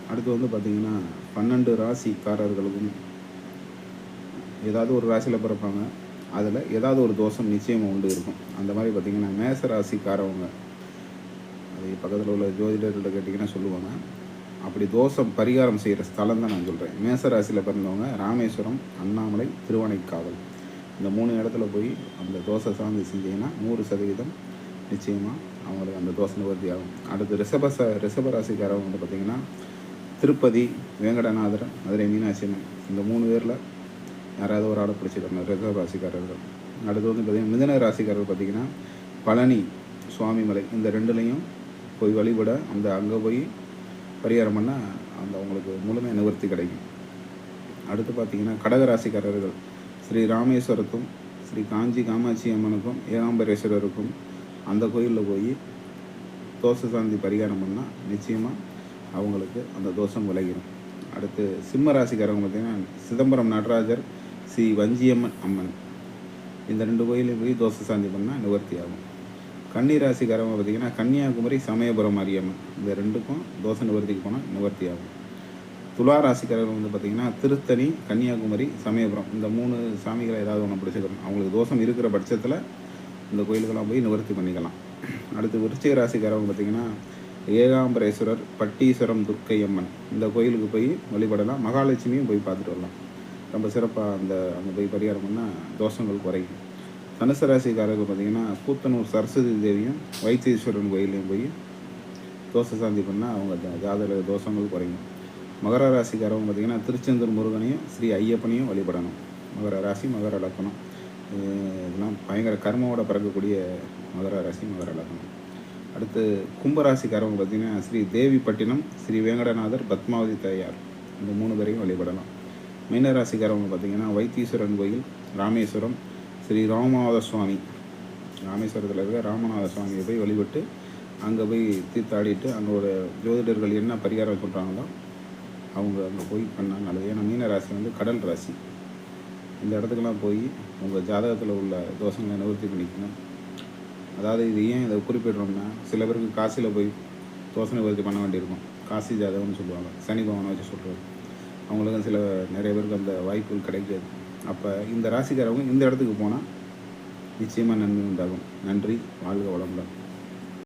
அடுத்து வந்து பார்த்திங்கன்னா 12 ராசிக்காரர்களுக்கும் ஏதாவது ஒரு ராசியில் பிறப்பாங்க. அதில் ஏதாவது ஒரு தோஷம் நிச்சயமாக உண்டு இருக்கும். அந்த மாதிரி பார்த்திங்கன்னா மேச ராசிக்காரவங்க அது பக்கத்தில் உள்ள ஜோதிடர்கிட்ட கேட்டிங்கன்னா சொல்லுவாங்க. அப்படி தோஷம் பரிகாரம் செய்கிற ஸ்தலம் தான் நான் சொல்கிறேன். மேச ராசியில் பிறந்தவங்க ராமேஸ்வரம், அண்ணாமலை, திருவானைக்காவல் இந்த 3 இடத்துல போய் அந்த தோசை சார்ந்து செஞ்சீங்கன்னா 100% நிச்சயமாக அவங்களுக்கு அந்த தோசை நிவர்த்தி ஆகும். அடுத்து ரிஷப ராசிக்காரவங்க வந்து பார்த்திங்கன்னா திருப்பதி, வேங்கடநாதர், மதுரை மீனாட்சி அம்மன் இந்த 3 பேரில் யாராவது ஒரு ஆளை பிடிச்சிக்கணும் ரிஷப ராசிக்காரர்கள். அடுத்து வந்து பார்த்திங்கன்னா மிதுன ராசிக்காரர்கள் பார்த்திங்கன்னா பழனி, சுவாமிமலை இந்த 2லையும் போய் வழிபட அங்கே போய் பரிகாரம் பண்ணால் அவங்களுக்கு முழுமையாக நிவர்த்தி கிடைக்கும். அடுத்து பார்த்திங்கன்னா கடகராசிக்காரர்கள் ஸ்ரீ ராமேஸ்வரத்தும் ஸ்ரீ காஞ்சி காமாட்சி அம்மனுக்கும் ஏகாம்பரேஸ்வரருக்கும் அந்த கோயிலில் போய் தோசை சாந்தி பரிகாரம் பண்ணால் நிச்சயமாக அவங்களுக்கு அந்த தோஷம் விலகிடும். அடுத்து சிம்ம ராசிக்காரங்க பார்த்திங்கன்னா சிதம்பரம் நடராஜர், ஸ்ரீ வஞ்சியம்மன் அம்மன் இந்த 2 கோயிலையும் போய் தோசை சாந்தி பண்ணால் நிவர்த்தி ஆகும். கன்னி ராசிக்காரங்க பார்த்திங்கன்னா கன்னியாகுமரி, சமயபுரம் மாரியம்மன் இந்த 2க்கும் தோசை நிவர்த்திக்கு போனால் நிவர்த்தி ஆகும். துலா ராசிக்காரர்கள் வந்து பார்த்திங்கன்னா திருத்தணி, கன்னியாகுமரி, சமயபுரம் இந்த 3 சாமிகளை ஏதாவது ஒன்று பிடிச்சிக்கணும். அவங்களுக்கு தோஷம் இருக்கிற பட்சத்தில் இந்த கோயிலுக்கெல்லாம் போய் நிவர்த்தி பண்ணிக்கலாம். அடுத்து விருச்சிக ராசிக்காரங்க பார்த்திங்கன்னா ஏகாம்பரேஸ்வரர், பட்டீஸ்வரம் துர்க்கை அம்மன் இந்த கோயிலுக்கு போய் வழிபடலாம். மகாலட்சுமியும் போய் பார்த்துட்டு வரலாம். ரொம்ப சிறப்பாக அங்கே போய் பரிகாரம் பண்ணால் தோஷங்கள் குறையும். தனுசு ராசிக்காரர்கள் பார்த்திங்கன்னா கூத்தனூர் சரஸ்வதி தேவியும் வைத்தீஸ்வரன் கோயிலையும் போய் தோசை சாந்தி பண்ணால் அவங்க ஜாதக தோஷங்கள் குறையும். மகர ராசிக்காரவங்க பார்த்திங்கன்னா திருச்செந்தூர் முருகனையும் ஸ்ரீ ஐயப்பனையும் வழிபடணும். மகர ராசி, மகர லக்கணம் இதெல்லாம் பயங்கர கர்மாவோட பிறக்கக்கூடிய மகர ராசி, மகர லக்கணம். அடுத்து கும்பராசிக்காரவங்க பார்த்திங்கன்னா ஸ்ரீ தேவிப்பட்டினம், ஸ்ரீ வேங்கடநாதர், பத்மாவதி தாயார் இந்த 3 பேரையும் வழிபடலாம். மீனராசிக்காரவங்க பார்த்திங்கன்னா வைத்தீஸ்வரன் கோயில், ராமேஸ்வரம், ஸ்ரீ ராமநாத சுவாமி ராமேஸ்வரத்தில் இருக்க ராமநாத சுவாமியை போய் வழிபட்டு அங்கே போய் தீர்த்தாடிட்டு அங்கே ஜோதிடர்கள் என்ன பரிகாரம் சொல்கிறாங்களோ அவங்க அங்கே போய் பண்ணாங்க நல்லது. ஏன்னா மீனராசி வந்து கடல் ராசி. இந்த இடத்துக்கெல்லாம் போய் உங்கள் ஜாதகத்தில் உள்ள தோஷங்களை நிவர்த்தி பண்ணிக்கணும். அதாவது இது ஏன் இதை குறிப்பிடுறோம்னா சில பேருக்கு காசியில் போய் தோசை நிவர்த்தி பண்ண வேண்டியிருக்கும். காசி ஜாதகம்னு சொல்லுவாங்க, சனி பவனை வச்சு சொல்கிறது. அவங்களுக்கும் நிறைய பேருக்கு அந்த வாய்ப்புகள் கிடைக்காது. அப்போ இந்த ராசிக்காரவங்க இந்த இடத்துக்கு போனால் நிச்சயமாக நன்மை உண்டாகும். நன்றி, வாழ்க வளமுடன்.